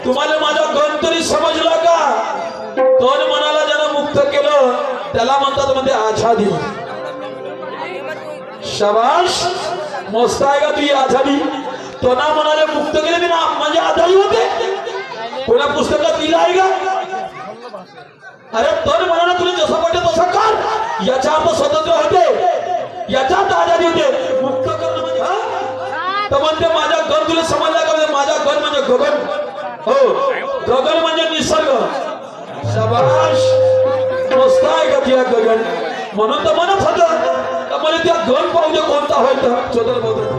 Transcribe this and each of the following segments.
तुम्हाला माझा गण तरी समजला का? तन मनाला ज्यानं मुक्त केलं त्याला म्हणतात म्हणजे आझादी. शाबाश, मस्त आहे का तुझी आझादी? तना मनाला मुक्त केले ना म्हणजे आझादी होते. कोणा पुस्तकात लिहिलं आहे का? अरे तन मनाला तुला जसं वाटतं तसं कर, याचा अर्थ स्वतंत्र होते, याचा अर्थ आझादी होते. मुक्त करणं म्हणजे तर म्हणते माझा गण तुला समजला का? म्हणजे माझा गण म्हणजे गगन. हो, गगन म्हणजे निसर्ग. शाबाश, मस्त आहे का तुझ्या गगन? म्हणून तर म्हणत होतं मला त्या गण पाहू दे कोणता होय तर चोदर बोलतो.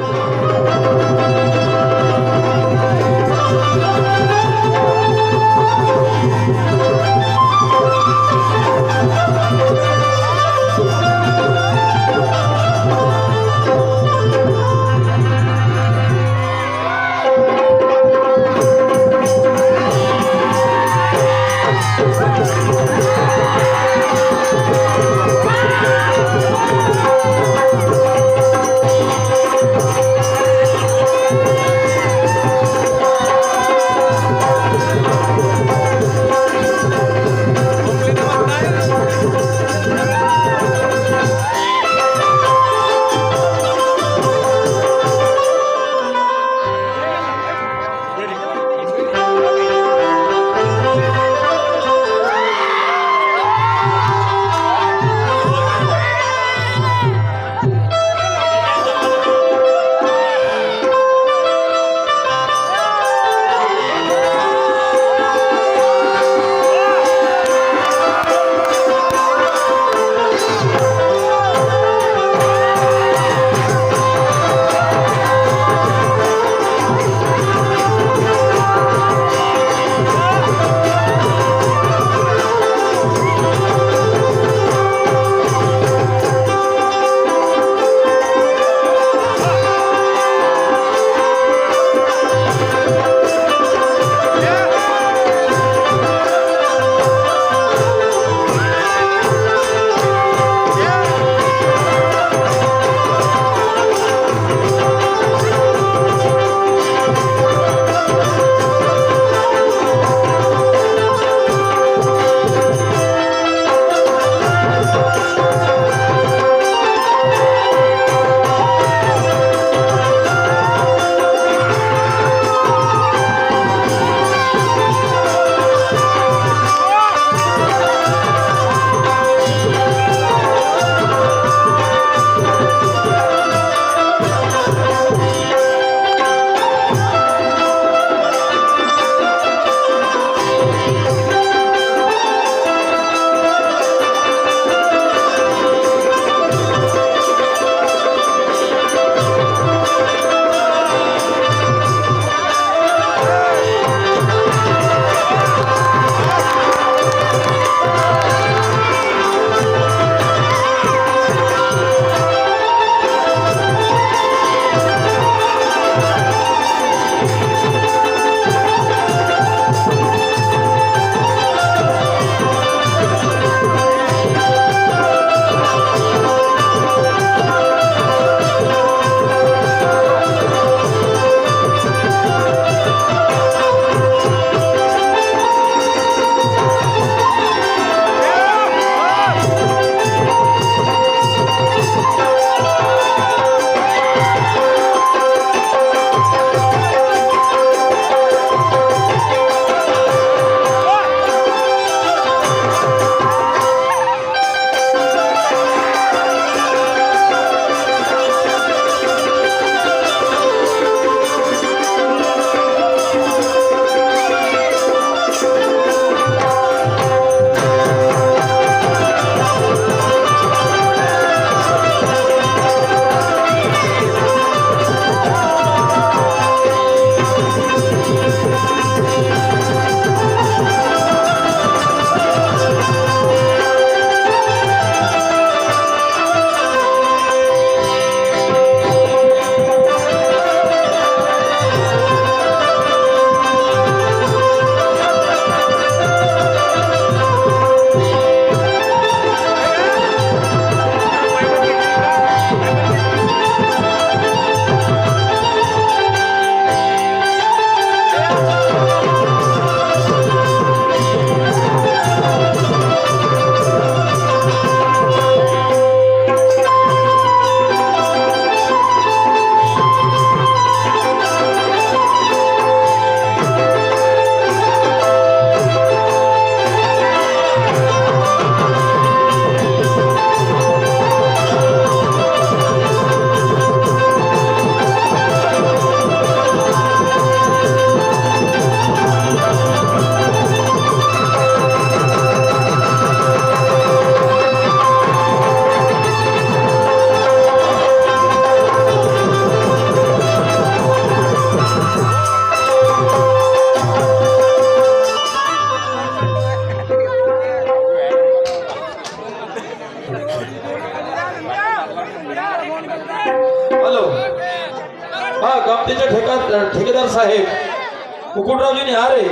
मुकुटरावजी निहारे,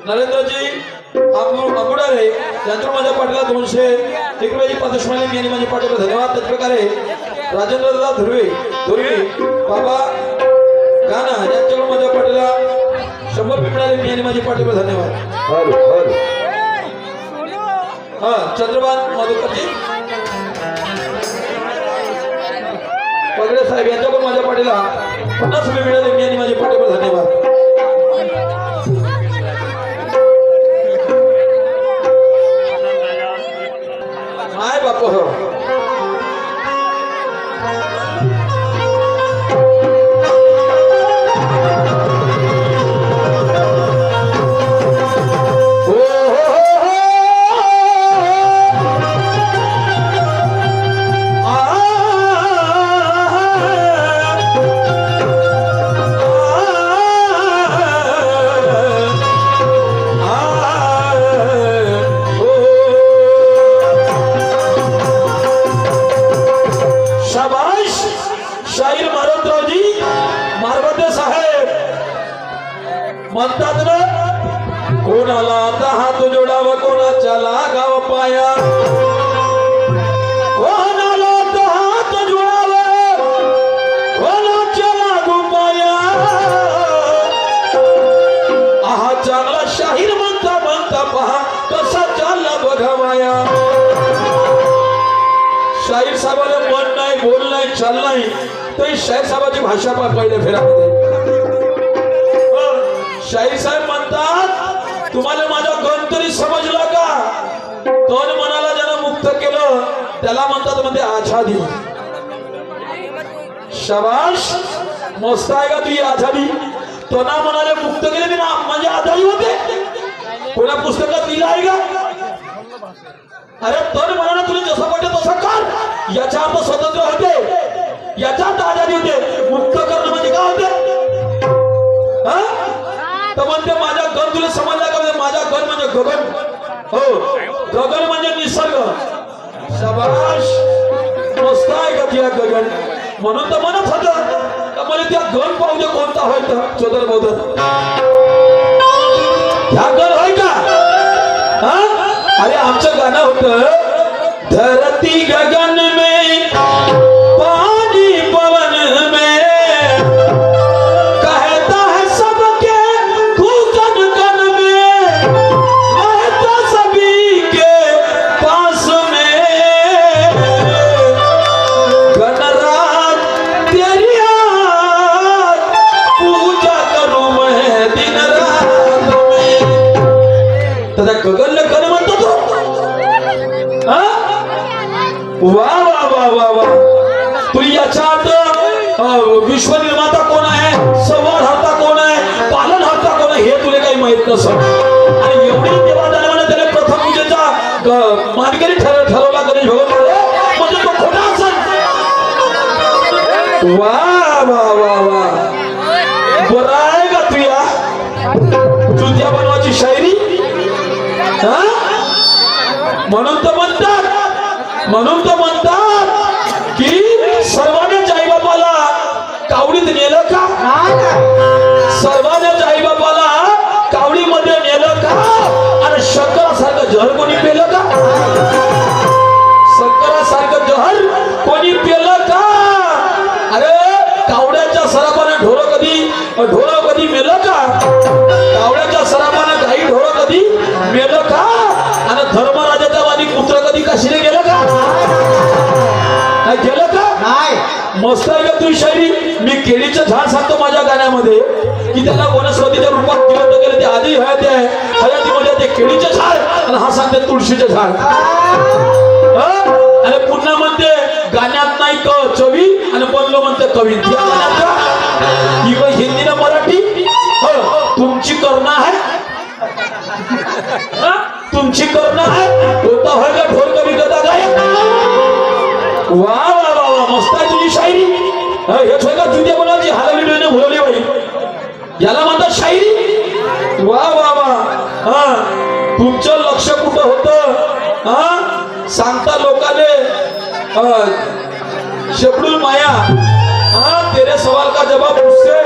नरेंद्रजी अंगुडारे यांच्यावर माझ्या पाठीला 200, टिकवेजी पादुष्माली मी आणि माझ्या पाठीला धन्यवाद. त्याच प्रकारे राजेंद्रदादा धुर्वे बाबा गाना यांच्याकडून माझ्या पाठीला 100 मिळाले मी आणि माझ्या पाठीला धन्यवाद. हा चंद्रबान मधुकरजी पगडे साहेब यांच्याकडून माझ्या पाठीला 50 रुपये मिळाले मी आणि माझ्या पाठीला धन्यवाद. माय बाप हो म्हणतात ना, कोणाला आता हात जोडावा कोणाच्या लागाव पाया, कोणाला आता हात जोडावा कोणाच्या लागू पाया. आहा चांगला शाहीर म्हणता म्हणता पहा कसा चालला बघा माया. शाहीर साहेबाला मन नाही, बोल नाही, चाल नाही, तरी शाहीर साहेबाची भाषा पण पहिले फेरामध्ये. शाहीर साहेब म्हणतात, तुम्हाला माझा गण तरी समजला का? तन मनाला ज्यानं मुक्त केलं त्याला म्हणतात म्हणजे आझादी. शाबाश, मस्त आहे का तुझी आझादी? तना मनाला मुक्त केले मी ना म्हणजे आझादी होते. कोणा पुस्तकात लिहिलं आहे का? अरे तन मनाला तुला जसं वाटतं तसं कर. याचा अर्थ स्वतंत्र होते, याचा अर्थ आझादी होते. मुक्त करणं म्हणजे काय होते? हा तर म्हणते माझा गण तुला समजला का? म्हणजे माझा गण म्हणजे गगन. हो, गगन म्हणजे निसर्ग. शाबाश, मस्त आहे का त्या गगन? म्हणून तर म्हणत होत का मला त्या गण पाहू दे कोणता होय तर चोदर बौद्ध ह्या गण होय का? हा अरे आमचं गाणं होतं, धरती गगन में पानी पवन में गगन गण म्हणतो तो. वा वा वा वा वा. तू याच्या विश्व निर्माता कोण आहे, संवादहर्ता कोण आहे, पालनहर्ता कोण आहे हे तुला काही माहित नसतं. आणि एवढी देवादानाने त्याने प्रथम पूजेचा मानकरी ठरवला गणेश भगवान म्हणजे तो खोटा असेल. वा वा वा वा. बरं आहे का तुया चुत्या बनवाची शायरी? म्हणून तर म्हणतात की सर्वांच्या आई बापाला कावडीत नेलं का? सर्वांच्या आई बापाला कावडीमध्ये नेलं का? आणि शंकरासारखं जहर कोणी पेलं का? शंकरासारखं जहर कोणी पेलं का? अरे कावड्याच्या सरापाने ढोरं कधी मेलं का? कावड्याच्या सरापाने गाई ढोरं कधी मेलं का? आणि धर्मराजाच्या वाणी पुत्र कधी काशीला गेलं का? नाही गेलं का? नाही. मस्त आहे का तुझी शायरी? मी केळीचं झाड सांगतो माझ्या गाण्यामध्ये की त्याला वनस्पतीच्या रूपात जिवंत केलं. ते आधी हयातीमध्ये ते केळीचं झाड आणि हा सांगते तुळशीचं झाड. आणि पुन्हा म्हणते गाण्यात नाही चवी आणि बनलो म्हणते कवी. हिंदी ना मराठी तुमची करणं आहे, तुमची करणं आहे. होता होय का ढोल कवी गदा गाय? वा वा वा वा. मस्त आहे तुझी शायरी. हेच होय का जुद्या बोलाची हालवली डोळ्याने भुलवली बाई, याला म्हणतात शायरी. वा वा वा. तुमचं लक्ष कुठं होतं? सांगता लोकाले शेपडूल माया. तेरे सवाल का जवाब मुझसे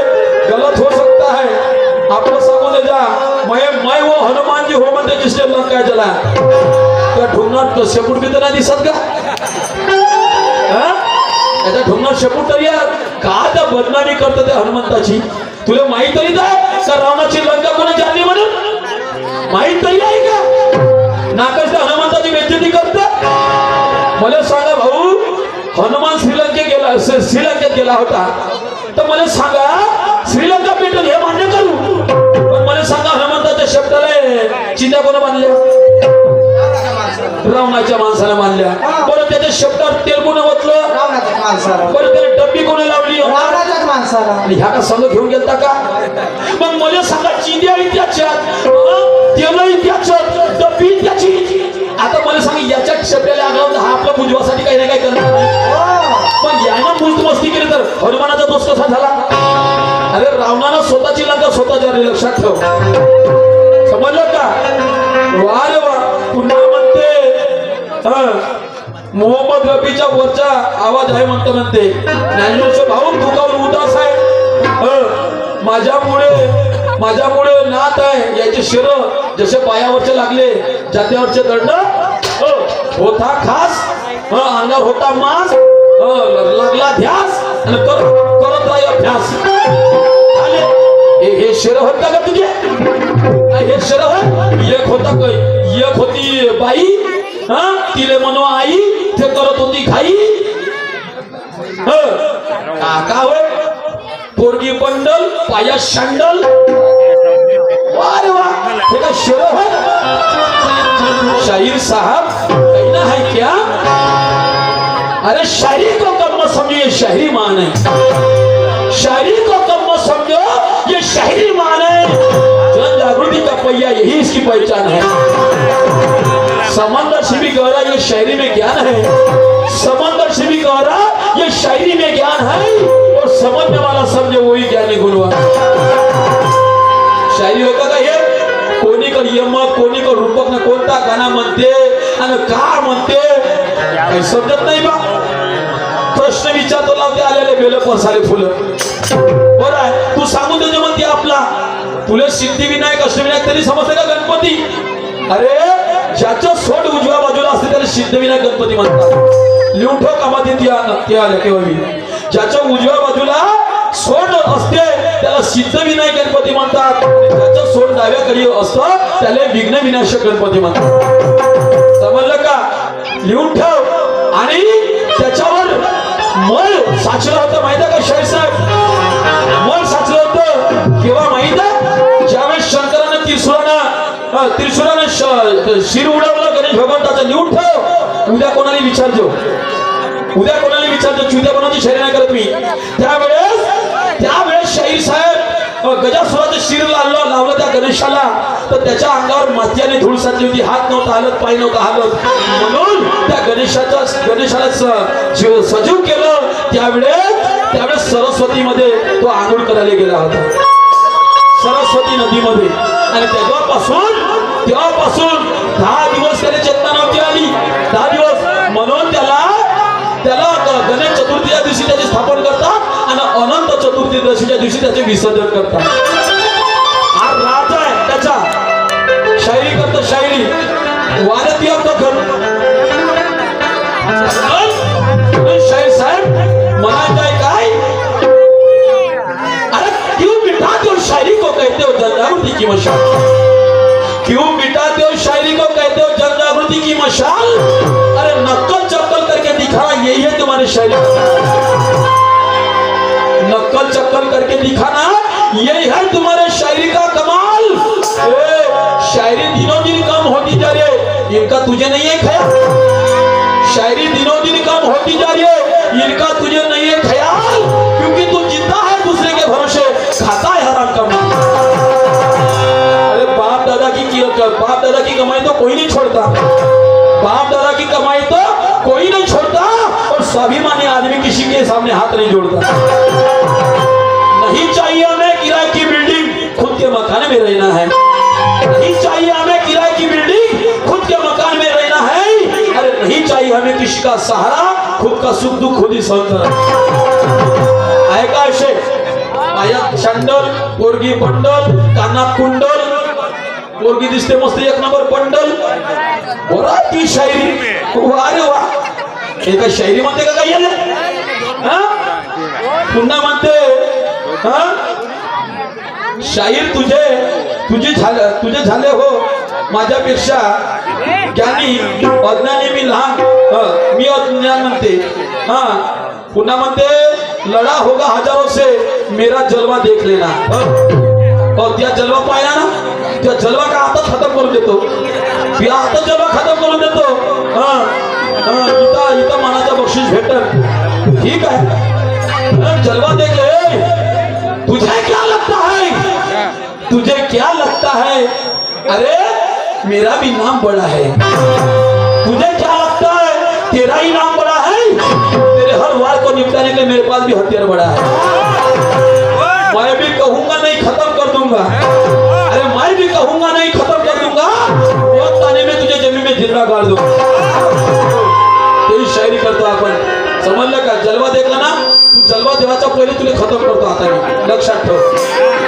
गलत हो सकता है. आपको सांगू दे जा मैं वो हनुमान जी हो म्हणते जिसने लंका जला त्या ढुंगणात शेपूट बी तर नाही दिसत का त्याच्या ढुंगणात शेपूट तरी का त्या बदनामी करत त्या हनुमंताची तुला माहित तरी आहे का रावणाची लंका कोणी जाणली म्हणून माहित तरी आहे का नाकच त्या हनुमंताची बेइज्जती करत मला सांगा भाऊ हनुमान श्रीलंकेत गेला होता तर मला सांगा श्रीलंका पेटल हे मान्य करू पण मला सांगा हनुमंताच्या शब्दाला चिंता कोण बांधल्या रावणाच्या माणसाला मानल्या बरं त्याच्या शब्दात तेल कोण ओतलं बरं त्याला डब्बी कोणी लावली आणि ह्या का संघ घेऊन गेलता का मग मला सांगा चिंध्या त्याच्यात तेल त्याच्यात डब्बी त्याची आता मला सांगा याच्या शब्दाला आगाव हा आपल्या बुजवासाठी काही ना काही करणार पण यानं मुजमस्ती केली तर हनुमानाचा दोष कसा झाला अरे रावणानं स्वतःची लंका स्वतःच्या लक्षात ठेव समजलं का वा रे वा पुन्हा म्हणते मोहम्मद रफीच्या वरचा आवाज आहे म्हणते ज्ञानेश्वर भाऊ तू का उदास आहे माझ्यामुळे नात आहे याचे शिर जसे पायावरचे लागले जात्यावरचे दंड होता खास अंगावर होता मास लागला ध्यास आणि करत राही अभ्यास हे शिर होत का तुझे हे शिर एक होता एक होती बाई तिले म्हणो आई ते करत होती घाई काका होय पोरगी बंडल पाया शंडल वारे वा हे का शिर होय शाहीर साहब कहना है क्या अरे शायरी को कम मत समझो ये शहरी मान है शायरी को कम मत समझो ये शहरी मान है जन जागृति का पहिया यही इसकी पहचान है समंदर से भी गहरा ये शायरी में ज्ञान है समंदर से भी गहरा ये शायरी में ज्ञान है और समझने वाला समझे वही ज्ञानी गुणवान शायरी होता का हे कोणी का यमक कोणी का रूपक ना कोणता गाणं म्हणते आणि का म्हणते काही समजत नाही बा प्रश्न विचारतो लावते आलेले बेल पसारे फुलं बरं आहे तू सांगून देतो म्हणते आपला तुला सिद्धिविनायक अष्टविनायक तरी समजते का गणपती अरे ज्याचं सोड उजव्या बाजूला असते त्याला सिद्धविनायक गणपती म्हणतात लिहून ठेव कामात ते आल्या केव्हा ज्याच्या उजव्या बाजूला सोड असते त्याला सिद्धविनायक गणपती म्हणतात ज्याचं सोड डाव्याकडे असतं त्याला विघ्न विनाशक गणपती म्हणतात समजलं का लिहून ठेव आणि त्याच्यावर मळ साचलं होतं माहिती का शाहीर साहेब मळ साचलं होतं केव्हा माहित आहे ज्यावेळेस शंकरानं त्रिशूरानं शिर उडवलं गणेश भगवंताचं लिहून ठेव उद्या कोणाला विचारतो चुद्या कोणाची शरीर नाही करत मी त्यावेळेस शाहीर साहेब गजासुराचं शिर लावलं त्या गणेशाला तर त्याच्या अंगावर मातीने धूळ साचली होती हात नव्हता हालत पाय नव्हता हालत म्हणून त्या गणेशाला सजीव केलं त्यावेळेस सरस्वतीमध्ये तो आंघोळ करायला गेला होता सरस्वती नदीमध्ये आणि तेव्हापासून 10 दिवस त्याला चेतना नव्हती आली 10 दिवस म्हणून त्याला गणेश चतुर्थीच्या दिवशी त्याचे स्थापन करतात आणि अनंत चतुर्थीच्या दिवशी त्याचे विसर्जन करतात हा राज आहे त्याचा शायरी करतो शायरी वारती शाहीर साहेब म्हणायचं आहे काय अरे क्यों मिटाते हो शायरी को कहते हो जनजागृति की मशाल क्यों मिटाते हो शायरी को कहते हो जनजागृति की मशाल अरे नक्कल चक्कल करके दिखाना यही है तुम्हारी शायरी नक्कल चक्कल करके दिखाना यही है तुम्हारे शायरी का कमाल शायरी दिनों दिन कम होती जा रही है इनका तुझे नहीं है ख्याल शायरी दिनों दिन कम होती जा रही है इनका तुझे नहीं है ख्याल क्योंकि तू जिंदा है दूसरे के भरोसे खाता है हराम का माल अरे बाप दादा की कमाई तो कोई नहीं छोड़ता बाप दादा की कमाई तो कोई नहीं छोड़ता और स्वाभिमानी आदमी किसी के सामने हाथ नहीं जोड़ता नहीं चाहिए हमें किराए की बिल्डिंग खुद के मकान में रहना है नहीं चाहिए हमें किराए की बिल्डिंग खुद के मकान में रहना है अरे नहीं चाहिए हमें किसी का सहारा खुद का सुख दुख खुद ही सहन करना है का पायात शंडल, पोरगी बंडल, कानात कुंडल, पोरगी दिसते मस्त एक नंबर बंडल. बरा ती शायरी वा रे वा. एका शायरी म्हणते का काही पुन्हा म्हणते शाहीर तुझे झाले हो माझ्यापेक्षा ज्ञानी. अज्ञानी मी लहान, मी अज्ञान म्हणते. पुन्हा म्हणते लढा होगा हजारों से मेरा जलवा देख लेना. त्या जलवा पाहिला ना, त्या जलवा का आता खतम करून देतो. आता जलवा खतम करून देतो. इथं मनाचं बक्षीस भेटत. ठीक आहे, जलवा देख ले. तुझे क्या लगता है, तुझे क्या लगता है, अरे मेरा भी नाम बड़ा है. तुझे क्या लगता है, तेरा ही नाम बड़ा है. तेरे हर वार को निपटाने के लिए मेरे पास भी हथियार बड़ा है. मैं भी कहूंगा नहीं खत्म कर दूंगा. अरे मैं भी कहूंगा नहीं खत्म कर दूंगा. वक्त आने में तुझे जमीन में जिंदा गाड़ दूंगा. तेरी शायरी करतो आपण. समजलं का? जलवा देखला ना, तू जलवा देवाचा पहिले तुला खतम करतो. आता मी लक्षात ठेव.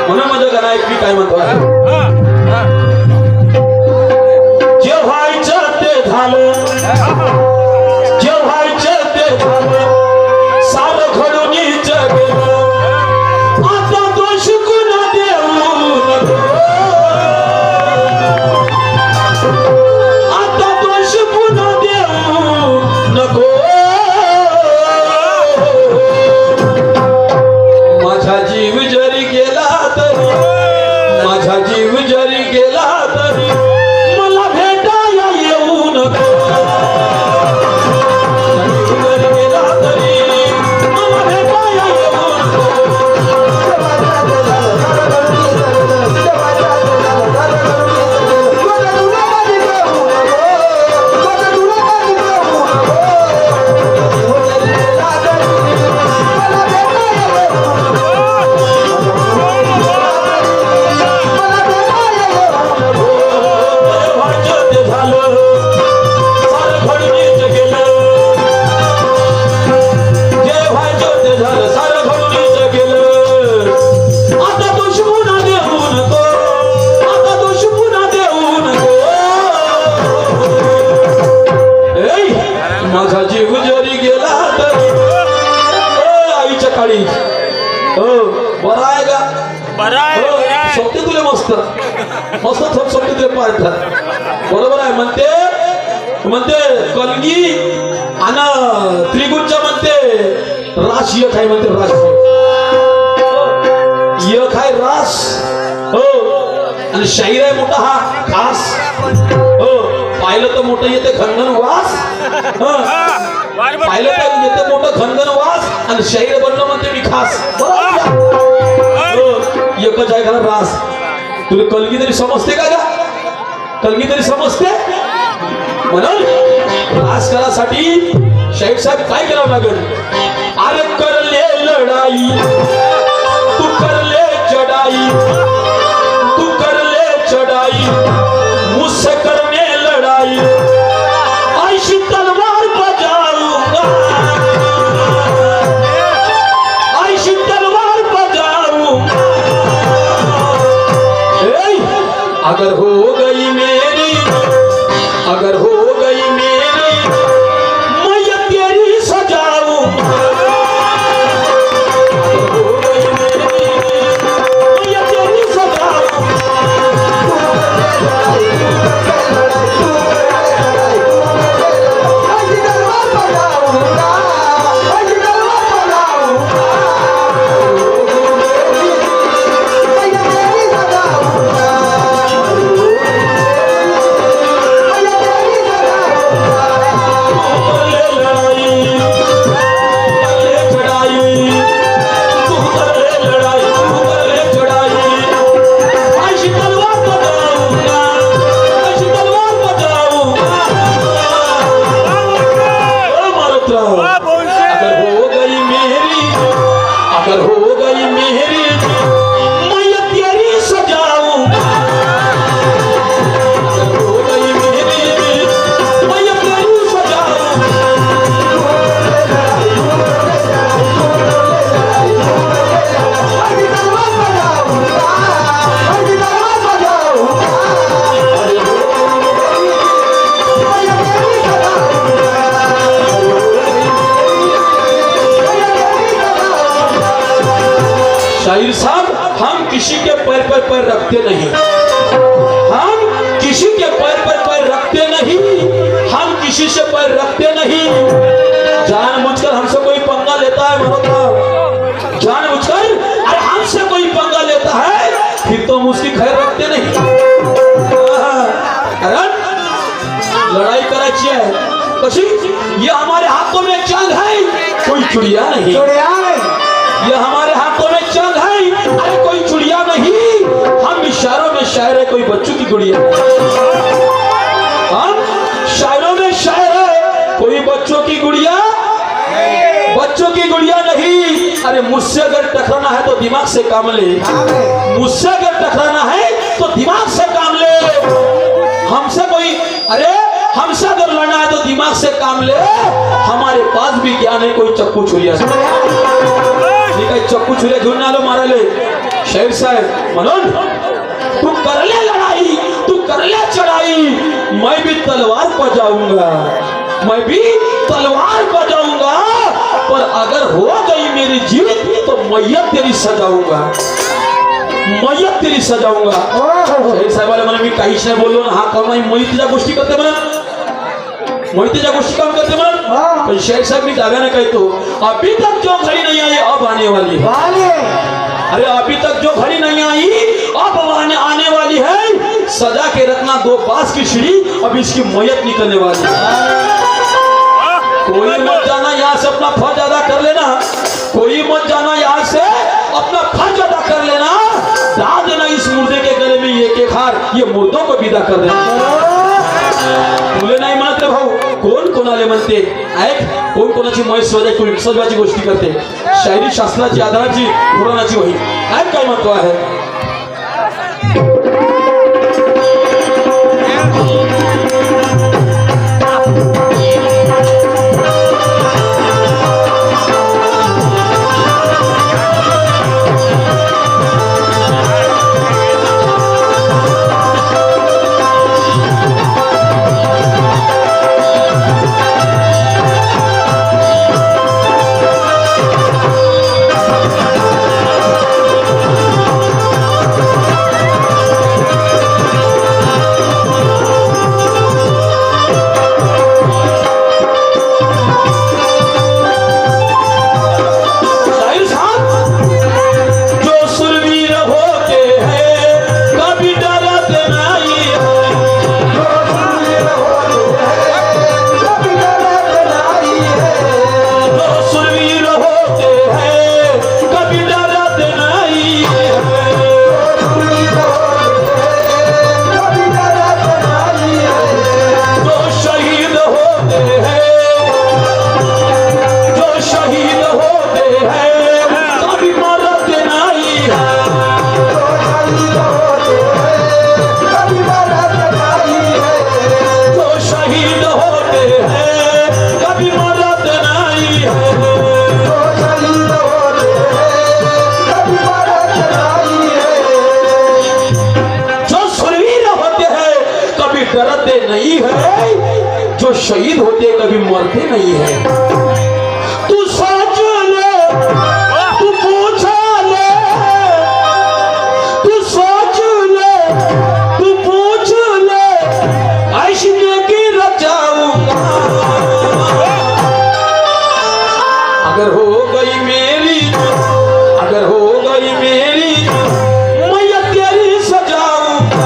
म्हणून माझ्या गाण्यात मी काय म्हणतो आहे, जे व्हायचं ते झालं, जे व्हायचं ते झालं, सारं घडून गेलं. आता दोष कुणा देऊ नको, आता दोष पुन्हा देऊ नको. माझा जीव जरी गेला तरी, माझा जीव जरी गेला तरी मला भेटायला येऊ नको. जरी गेला तरी मला भेटायला येऊ नको. माझा जीव जरी गेला तरी. आईच्या काळी हो बरा आहे का? सोपते तुले मस्त मस्त सोपते तुले पाहतात. बरोबर आहे. म्हणते कलगी आणि त्रिगुणच्या म्हणते रास एक आहे. म्हणते रास एक आहे रास. हो आणि शाहीर आहे मोठा हा खास. हो पाहिलं तर मोठं येते खनगन वास. पाहिलं तर येते मोठं खनगन वास आणि शाहीर बनलं म्हणते मी खास. एकच आहे का रास. तुला कलगी तरी समजते का? कलगी तरी समजते. म्हणून रास करासाठी शाहीर साहेब काय करावं लागेल. अरे करले लढाई तू करले चढाई, तू करले चढाई मुझसे करने लड़ाई. ऐसी तलवार बजाऊंगा, ऐसी तलवार बजाऊंगा. अगर हो गई मेरी, अगर हो गई मेरी मैं तेरी सजाऊंगा. अगर हो गई मेरी मैं तेरी सजाऊंगा. शाहिर साहब, हम किसी के पैर पर पैर रखते नहीं, हम किसी के पैर पर पैर रखते नहीं, हम किसी से पैर रखते नहीं। जानबूझकर हमसे कोई पंगा लेता है मल्होत्रा, जानबूझकर अरे हमसे कोई पंगा लेता है फिर तो हम उसकी खैर रखते नहीं। कारण लड़ाई कराची है कशी, ये हमारे हाथों में जंग है, कोई चुड़िया नहीं, ये हमारे हाथों में जंग है, अरे कोई चुड़िया नहीं, हम इशारों में शायर है, कोई बच्चों की गुड़िया, हम शायरों में शायर है, कोई बच्चों की गुड़िया, बच्चों की गुड़िया नहीं। अरे मुझसे अगर टकराना है तो दिमाग से काम ले, मुझसे अगर टकराना है तो दिमाग से काम ले, हमसे कोई अरे हमसे अगर लड़ना है तो दिमाग से काम ले, हमारे पास भी ज्ञान है, कोई चक्कू छुरिया ठीक है, चक्कू छुरिया ढूंढना लो मारा ले। शेर साहब मनोज, तू कर ले लड़ाई, तू कर ले चढ़ाई, मैं भी तलवार पर जाऊंगा, मैं भी तलवार पर जाऊंगा, पर अगर हो गई मेरी जीत तो मैयत तेरी सजाऊंगा, मैयत तेरी सजाऊंगा। शेर साहेब वाले मला मी काहीच नाही बोललो ना, हा काम नाही, मैतीच्या गोष्टी करते म्हणा, मैतीच्या गोष्टी काम करते म्हणा, पण शेर साहेब मी जागाने कहतो, अभी तक जो घड़ी नहीं आई अब आने वाली है, अरे अभी तक जो घड़ी नहीं आई अब आने वाली है, सजा के रखना दो बांस की सीढ़ी, अब इसकी मैयत निकलने वाली है। कोई मत जाना यहाँ से अपना फर्ज अदा कर लेना, कोई मत जाना यहाँ से अपना फर्ज अदा कर लेना, डाल देना इस मुर्दे के गले में एक हार, ये मुर्दों को विदा कर देना। मुले नाही म्हणत रे भाऊ, कोण कोणाले म्हणते, ऐक कोण कोणाची मैस सजवायची गोष्टी करते, शायरी शास्त्राची आधाराची पुराणाची वही, ऐक काय महत्व आहे। डरते नहीं है, जो शहीद होते कभी मरते नहीं है। तू सोच ले, तू पूछ ले, तू सोच ले, तू पूछ ले, ऐशने की रचाऊंगा, अगर हो गई मेरी, अगर हो गई मेरी मैयत तेरी सजाऊंगा,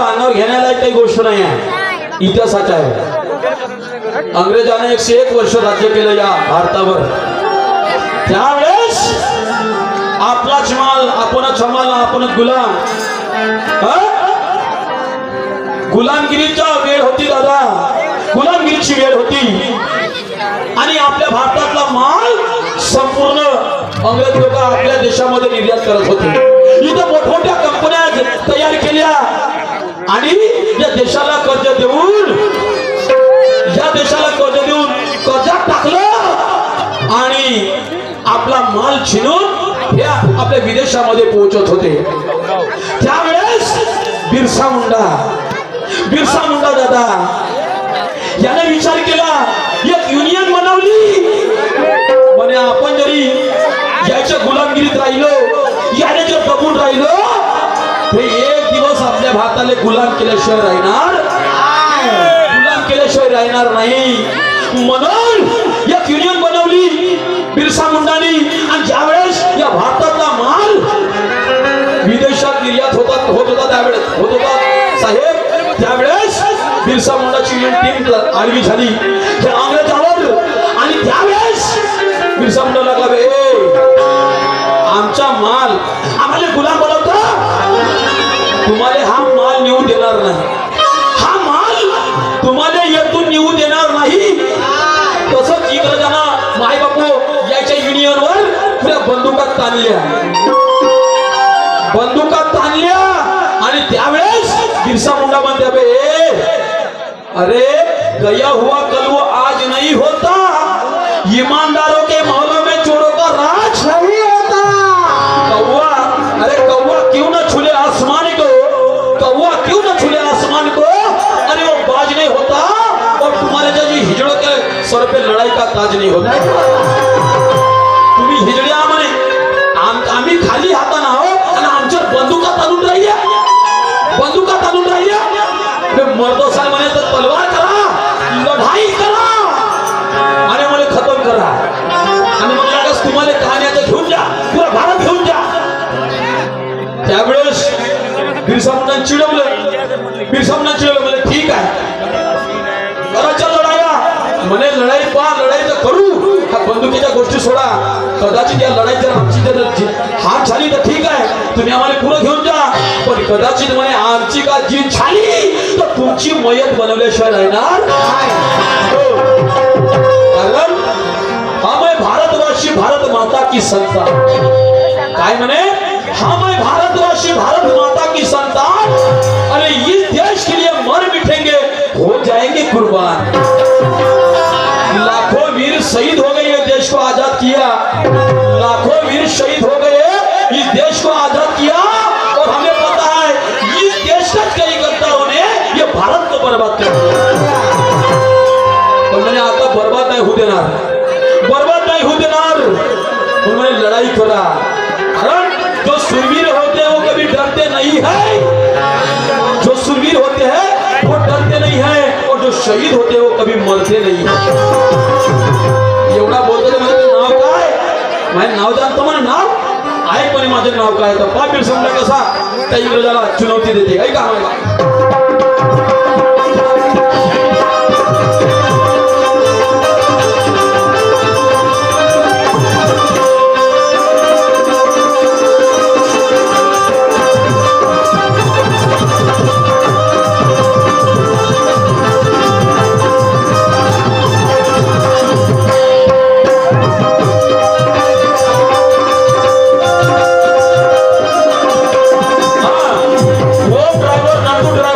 आपल्या अंगावर घेण्यालायक काही गोष्ट नाही आहे, इतिहासाच आहे. अंग्रेजाने 101 वर्ष राज्य केलं या भारतावर. त्यावेळेस आपलाच माल आपणच सांभाळला, आपणच गुलाम. गुलामगिरीचा वेळ होती दादा, गुलामगिरीची वेळ होती. आणि आपल्या भारतातला माल संपूर्ण अंग्रेज लोक आपल्या देशामध्ये निर्यात करत होते. इथं मोठमोठ्या कंपन्या तयार केल्या आणि या देशाला कर्ज देऊन कर्जात टाकलं आणि आपला माल छिनून हे आपल्या विदेशामध्ये पोहोचत होते. त्यावेळेस बिरसा मुंडा दादा याने विचार केला, एक युनियन बनवली. म्हणे आपण जरी याच्या गुलामगिरीत राहिलो, याने जर दबून राहिलो, हे एक दिवस आपल्या भारताला गुलाम केल्याशिवाय राहणार नाही. म्हणून एक युनियन बनवली बिरसा मुंडानी. आणि ज्यावेळेस या भारतातला माल विदेशात निर्यात होत होता साहेब, त्यावेळेस बिरसा मुंडाची टीम आडवी झाली त्या अंग्रेजावर. आणि त्यावेळेस बिरसा मुंडा लागला, आमचा माल आम्हाला गुलाम बनवतो, तुम्हाला हा माल नेऊ देणार नाही, हा माल तुम्हाला येथून नेऊ देणार नाही. तसंच इंग्रजांना माय बापू याच्या युनियनवर पुऱ्या बंदुकात ताणल्या. आणि त्यावेळेस बिरसा मुंडा म्हणते, अरे गया हुआ कल वो आज नहीं होता, ईमानदारों के महलों में चोरों का राज नहीं होता. कौवा क्यों न छूले आसमान को, अरे वो बाज नहीं होता, और तुम्हारे जैसे हिजड़ों के सर पे लड़ाई का ताज नहीं होता. तुम्ही हिजड्या म्हणे, आम्ही खाली हाताना आहो आणि आमच्यावर बंदुका ताणून राहिल्या. मर्दो साहेब म्हणे, तर तलवार करा, लढाई करा आणि मला खतम करा. आणि मग लागस तुम्हाला कहाण्याचं घेऊन जा, पुरा भारत घेऊन जा. त्यावेळेस बिरसा मुंडाने चिडवलं, म्हणे ठीक आहे, करायच्या लढाया म्हणे, लढाई तर करू, बंदुकीच्या गोष्टी सोडा. कदाचित या लढाई जर आमची हार झाली तर ठीक आहे, तुम्ही आम्हाला पुढे घेऊन जा. पण कदाचित म्हणे आमची का जीत झाली तर तुमची मयत बनवल्याशिवाय राहणार. कारण हा मैं भारतवासी, भारत माता की संतान. काय म्हणे, हा मैं भारतवासी, भारत माता की संतान, अरे इस देश के लिए मर मिटेंगे, हो जाएंगे कुर्बान. लाखों वीर शहीद हो गए, ये देश को आजाद किया. लाखों वीर शहीद हो गए, इस देश को आजाद किया. और हमें पता है इस देश का कई गद्दारों ने ये भारत को बर्बाद कर दिया. मैंने आता बर्बाद नहीं हो देणार. उन्होंने लड़ाई करा. कारण जो सुरवीर होते हैं वो कभी डरते नहीं है, वो डरते नहीं है, और जो शहीद होते हैं वो कभी मरते नहीं है. एवढा बोलतो म्हणजे नाव काय, माझे नाव जाणतो म्हणे, नाव आहे पण माझे नाव काय. तर पापीर समजा कसा त्या इंग्रजाला चुनवती देते, ऐका आम्हाला. ड्राइवर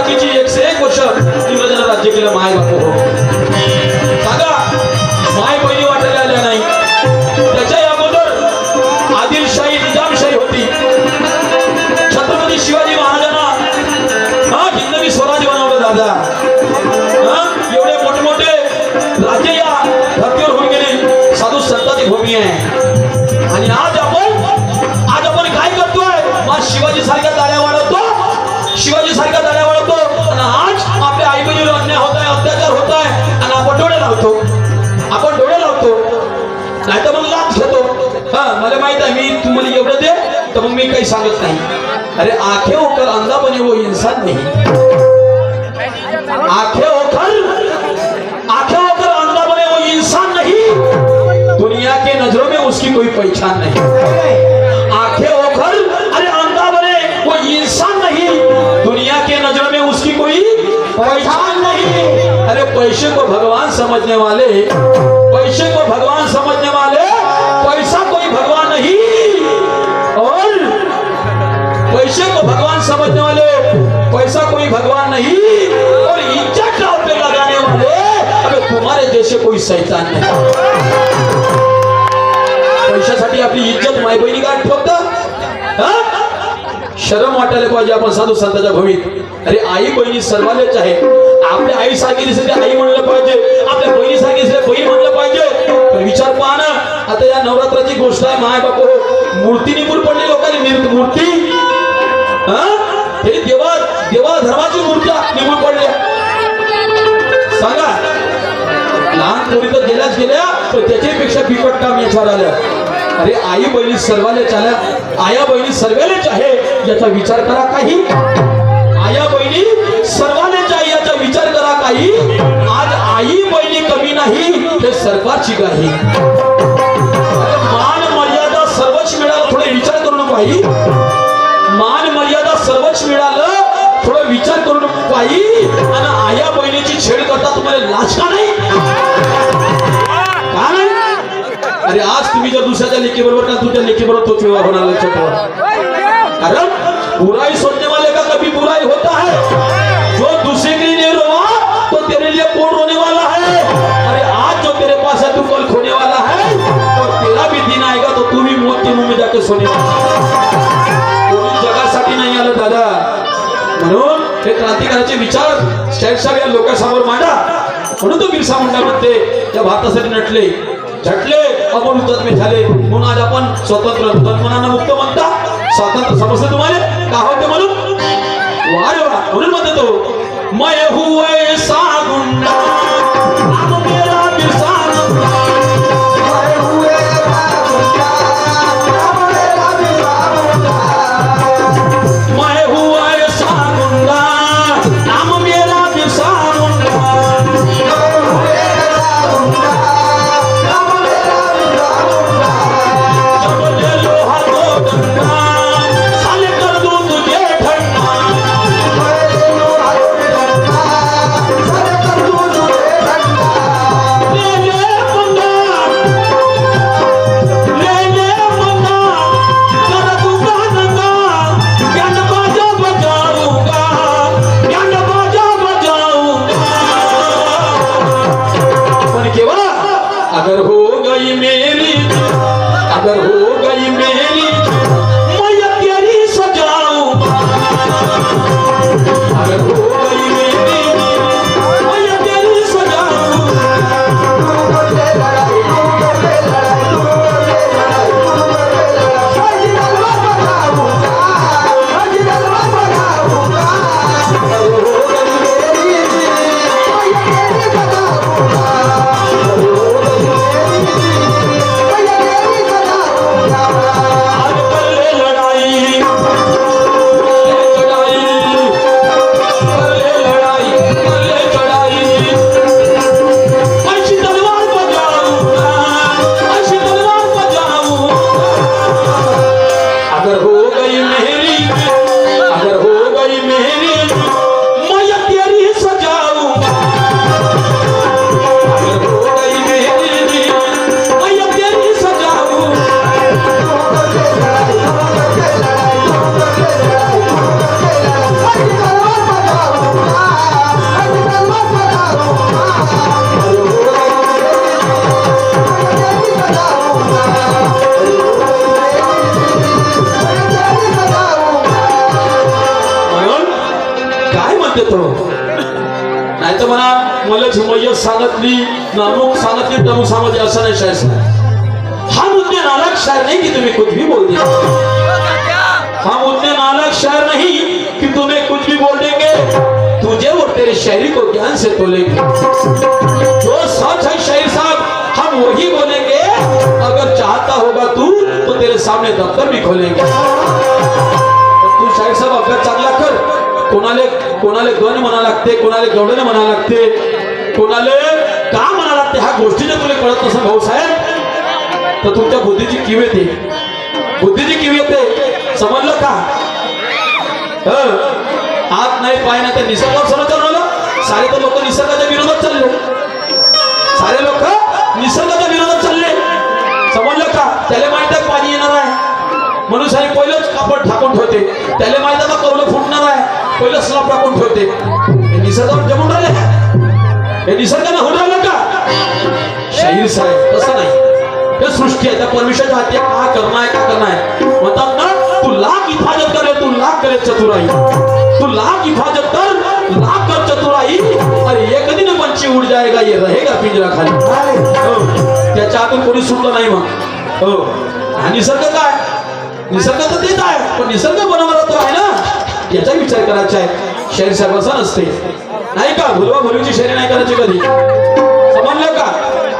बाकीची 101 वर्ष इंग्रजांना राज्य केलं माय बापू हो सांगा माय बहिणी वाटायला आल्या नाही त्याच्या अगोदर आदिलशाही निजामशाही होती छत्रपती शिवाजी महाराजांना हिंदवी स्वराज बनवलं दादा एवढे मोठमोठे राज्य या धर्तीवर होऊन गेले साधू संतांची भूमी आहे आणि आज आपण काय करतोय मग शिवाजी सारख्या दाड्या वाढवतो शिवाजी सारख्या दाड्या वाढवतो आणि आज आपल्या आई बहिणीवर अन्याय होत आहे अत्याचार होत आहे आणि आपण डोळे लावतो नाही तर मग लाच घेतो मला माहित आहे मी तुम्हाला एवढं दे तर मग मी काही सांगत नाही अरे आंखें होकर अंधा बने वो इंसान नहीं आंखें होकर अंधा बने वो इंसान नहीं दुनिया के नजरों में उसकी कोई पहचान नहीं आंखें होकर अरे अंधा बने वो इंसान नहीं दुनिया के नजरों में उसकी कोई पहचान नहीं अरे पैसे को भगवान समझने वाले पैसा कोई भगवान नहीं और पैसे को भगवान समझने वाले पैसा कोई भगवान नहीं और इज्जत दांव पे लगाने वाले अबे तुम्हारे जैसे कोई शैतान नहीं पैशासाठी आपली इज्जत माय बहिणी गाठ ठेवतात शरम वाटायला पाहिजे आपण साधू संतांच्या भूमीत अरे आई बहिणी सर्वांनाच आहे आपल्या आई सारखी दिसते आई म्हणलं पाहिजे आपल्या बहिणी सारखी दिसते बहीण म्हणलं पाहिजे पण विचार पहा ना आता या नवरात्राची गोष्ट आहे माय बापू मूर्ती निघून पडली लोकांनी मूर्ती हे देवा धर्माची मूर्त्या निघून पडल्या सांगा लहान पोरी तर गेल्या पण त्याच्यापेक्षा बिकट काम याच्यावर आलं अरे आई बहिणी सर्वालेच आल्या आया बहिणी सर्वालेच आहे याचा विचार करा काही आया बहिणी सर्वालेच आहे याचा विचार करा काही आज आई बहिणी कमी नाही हे सरकारची गाही मान मर्यादा सर्वच मिळालं थोडे विचार करून पाहिजे मान मर्यादा सर्वच मिळालं थोडं विचार करून पाहिजे आणि आया बहिणीची छेड करता तुम्हाला लाज का नाही अरे आज तुम्ही जर दुसऱ्याच्या लेकीबरोबर का तुझ्या लेकीबरोबर तोच विवाह होणार लक्षात ठेवा कारण बुराई सोचने वाले का कभी बुराई होता है जो दूसरे के लिए रोवा तो तेरे लिए कौन रोने वाला है अरे आज जो तेरे पास है तू कल खोने वाला है और तेरा भी दिन आएगा तो तू भी मौत के मुंह में जाके सोने वाला कोणी जगासाठी नाही आलं दादा म्हणून हे क्रांतिकाराचे विचार स्टॅटसर या लोकांसमोर मांडा म्हणून तो बिरसा मुंडा म्हणते त्या भारतासाठी नटले झटले अमोल हुतात्मे झाले म्हणून आज आपण स्वतंत्र तन्मनानं मुक्त म्हणता स्वातंत्र्य समजते तुम्हाला का होते म्हणून वारे वा म्हणून म्हणते तो मैं हूँ ऐसा गुंडा अब मेरा बिरसा मुंडा मैं हूँ ऐसा गुंडा नाम मेरा बिरसा मुंडा साले कर दूं तुझे ठंडा नाही तर म्हणा मला मैयत सांगितली नामुक सांगितली तमुक सांगितली असं नाही शायर साहब। हा मुद्दे नालायक शायर नहीं कि तुम्हें कुछ भी बोल देंगे। हम उतने नालायक शायर नहीं कि तुम्हें कुछ भी बोल देंगे। तुझे और तेरे शायरी को ज्ञान से तोलेंगे। जो सच है शायर साहब हम वही बोलेंगे। अगर चाहता होगा तू तो तेरे सामने दफ्तर भी खोलेंगे। तू शायर साहब अभ्यास चांगला कर। कोणाले गण म्हणा लागते, कोणाले गवडणे म्हणा लागते, कोणाले का म्हणा लागते ह्या गोष्टीने तुला कळत नसेल भाऊ साहेब तर तुमच्या बुद्धीची कीव येते, बुद्धीची कीव येते, समजलं का? हात नाही पाय नाही तर निसर्गावर सर्व चालवलं। सारे तर लोक निसर्गाच्या विरोधात चालले, सारे लोक निसर्गाच्या विरोधात चालले, समजलं का? त्याला माहित आहे पाणी येणार आहे म्हणून सारे पहिलंच कापड ठाकून ठेवते, त्याला माहित आहे कवलं फुटणार आहे पहिलं स्लॅब टाकून ठेवते। हे निसर्गावर जमून राहिले, हे निसर्गाने होऊन राहिलं का? शाहीर साहेब तसं नाही, हे सृष्टी आहे, त्या परमेश्वराच्या हाती का करना है का करना है। म्हणतात ना तू लाख हिफाजत करे तू लाख करे चतुराई, तू लाख हिफाजत कर लाख कर चतुराई, अरे एक दिन पंछी उड़ जाएगा ये रहेगा पिंजरा खाली। त्याच्या हातून कोणी सुटलं नाही मग। हो निसर्ग काय, निसर्ग तर तेच आहे पण निसर्ग बनवणारा तो आहे ना, याचा विचार करायचा आहे। शाहीर साहेब असं नसते नाही का, भुलवा भुलवीची शायरी नाही करायची कधी, समजलं का?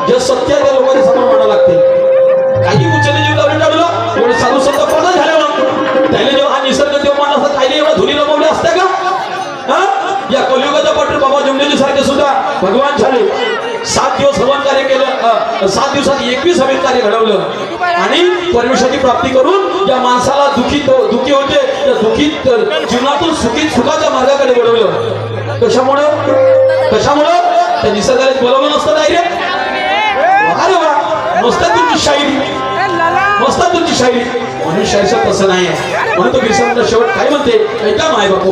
जे सत्य आहे त्या लोकांनी समोर म्हणावं लागते। काही उच्चने जीव लावून टाकलं एवढे साधू संत पडा झाले मग त्याने जेव्हा हा निसर्ग जेव्हा मान असतात काही एवढा धुनी रमवले असते का? हा या कलियुगाचा पट्टर बाबा जमलेजी सारखे सुद्धा भगवान झाले। 7 दिवस हवन कार्य केलं, 7 दिवसात 21 हवन कार्य घडवलं आणि परमेश्वराची प्राप्ती करून या माणसाला दुखी होते त्या दुखीत जीवनातून सुखाच्या मार्गाकडे वळवलं। कशामुळं त्या निसर्गाला बोलवलं नसतं डायरेक्ट। अरे वा मस्त तुमची शायरी, मस्त तुमची शायरी, म्हणून शायरी तसं नाही आहे। म्हणून तो बिरसा शेवट काय म्हणते ऐका माय बापू,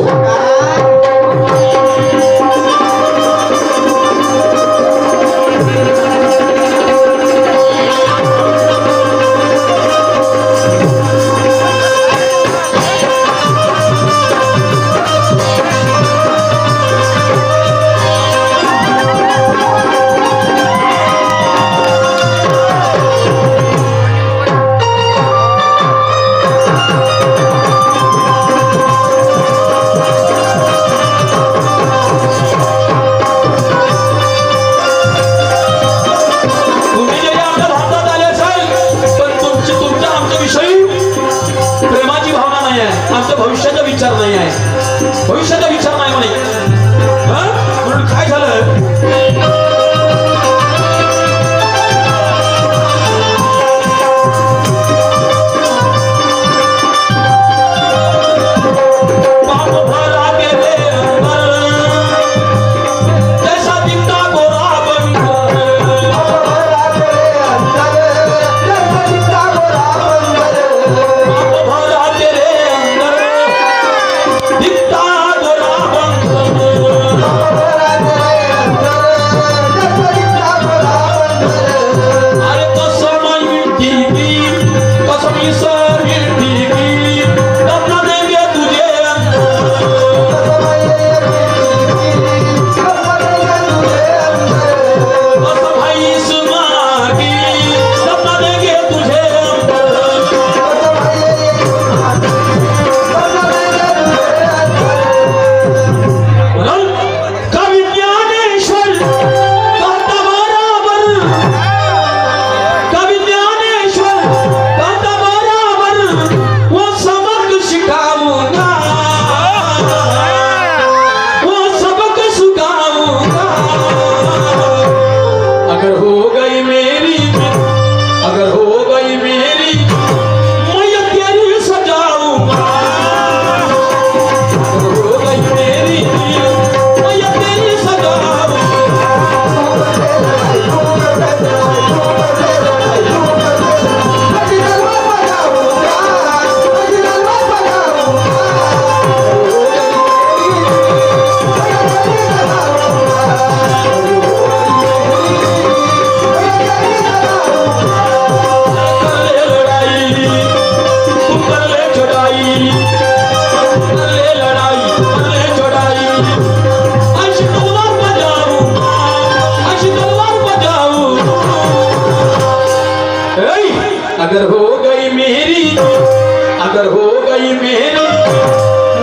अगर हो गई मेरी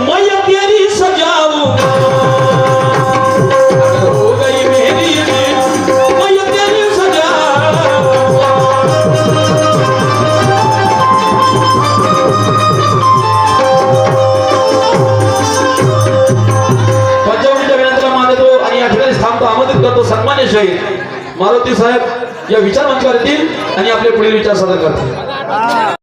मैं तेरी सजाऊंगा, अगर हो गई मेरी मैं तेरी सजाऊंगा। पंचमीच्या विनंतीला मान देतो आणि या ठिकाणी थांबतो, आमंत्रित करतो सन्मान्य शहीद मारुती साहेब या विचार मंचावर येतील आणि आपले पुढील विचार सादर करतील.